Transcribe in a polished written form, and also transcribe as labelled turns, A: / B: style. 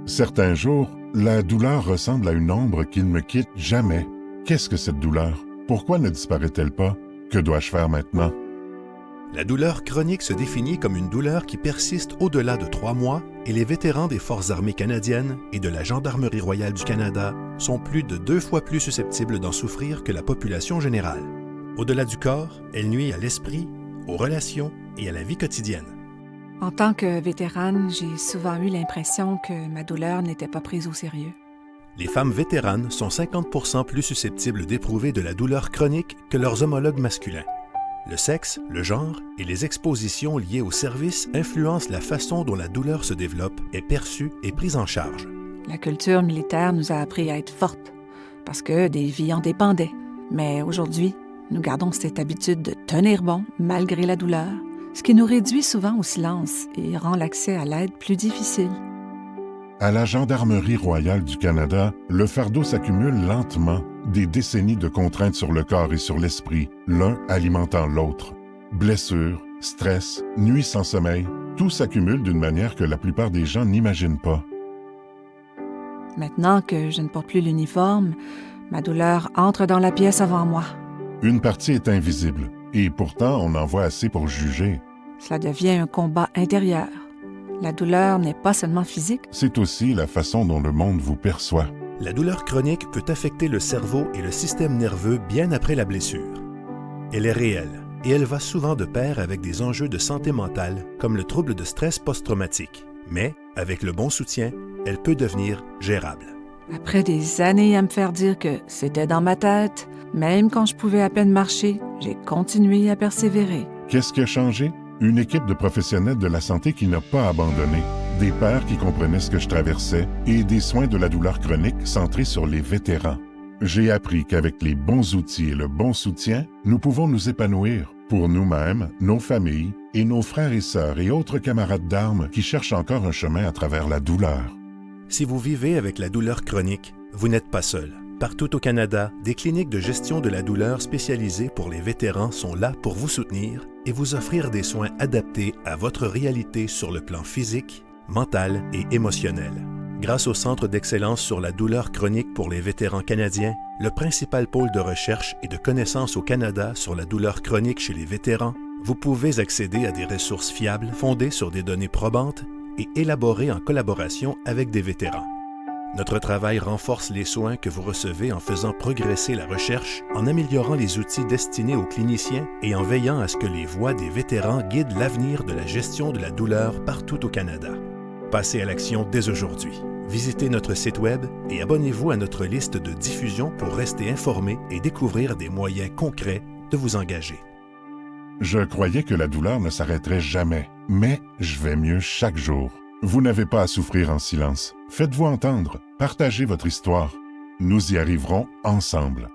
A: Certains jours, la douleur ressemble à une ombre qui ne me quitte jamais. Qu'est-ce que cette douleur? Pourquoi ne disparaît-elle pas? Que dois-je faire maintenant?
B: La douleur chronique se définit comme une douleur qui persiste au-delà de 3 mois et les vétérans des Forces armées canadiennes et de la Gendarmerie royale du Canada sont plus de 2 fois plus susceptibles d'en souffrir que la population générale. Au-delà du corps, elle nuit à l'esprit, aux relations et à la vie quotidienne.
C: En tant que vétérane, j'ai souvent eu l'impression que ma douleur n'était pas prise au sérieux.
B: Les femmes vétéranes sont 50% plus susceptibles d'éprouver de la douleur chronique que leurs homologues masculins. Le sexe, le genre et les expositions liées au service influencent la façon dont la douleur se développe, est perçue et prise en charge.
C: La culture militaire nous a appris à être fortes, parce que des vies en dépendaient. Mais aujourd'hui, nous gardons cette habitude de tenir bon malgré la douleur, ce qui nous réduit souvent au silence et rend l'accès à l'aide plus difficile.
A: À la Gendarmerie royale du Canada, le fardeau s'accumule lentement, des décennies de contraintes sur le corps et sur l'esprit, l'un alimentant l'autre. Blessures, stress, nuits sans sommeil, tout s'accumule d'une manière que la plupart des gens n'imaginent pas.
C: Maintenant que je ne porte plus l'uniforme, ma douleur entre dans la pièce avant moi.
A: Une partie est invisible, et pourtant on en voit assez pour juger.
C: Cela devient un combat intérieur. La douleur n'est pas seulement physique.
A: C'est aussi la façon dont le monde vous perçoit.
B: La douleur chronique peut affecter le cerveau et le système nerveux bien après la blessure. Elle est réelle et elle va souvent de pair avec des enjeux de santé mentale comme le trouble de stress post-traumatique. Mais, avec le bon soutien, elle peut devenir gérable.
C: Après des années à me faire dire que c'était dans ma tête, même quand je pouvais à peine marcher, j'ai continué à persévérer.
A: Qu'est-ce qui a changé? Une équipe de professionnels de la santé qui n'a pas abandonné, des pairs qui comprenaient ce que je traversais et des soins de la douleur chronique centrés sur les vétérans. J'ai appris qu'avec les bons outils et le bon soutien, nous pouvons nous épanouir pour nous-mêmes, nos familles et nos frères et sœurs et autres camarades d'armes qui cherchent encore un chemin à travers la douleur.
B: Si vous vivez avec la douleur chronique, vous n'êtes pas seul. Partout au Canada, des cliniques de gestion de la douleur spécialisées pour les vétérans sont là pour vous soutenir et vous offrir des soins adaptés à votre réalité sur le plan physique, mental et émotionnel. Grâce au Centre d'excellence sur la douleur chronique pour les vétérans canadiens, le principal pôle de recherche et de connaissances au Canada sur la douleur chronique chez les vétérans, vous pouvez accéder à des ressources fiables fondées sur des données probantes et élaborées en collaboration avec des vétérans. Notre travail renforce les soins que vous recevez en faisant progresser la recherche, en améliorant les outils destinés aux cliniciens et en veillant à ce que les voix des vétérans guident l'avenir de la gestion de la douleur partout au Canada. Passez à l'action dès aujourd'hui. Visitez notre site Web et abonnez-vous à notre liste de diffusion pour rester informé et découvrir des moyens concrets de vous engager.
A: Je croyais que la douleur ne s'arrêterait jamais, mais je vais mieux chaque jour. Vous n'avez pas à souffrir en silence. Faites-vous entendre. Partagez votre histoire. Nous y arriverons ensemble.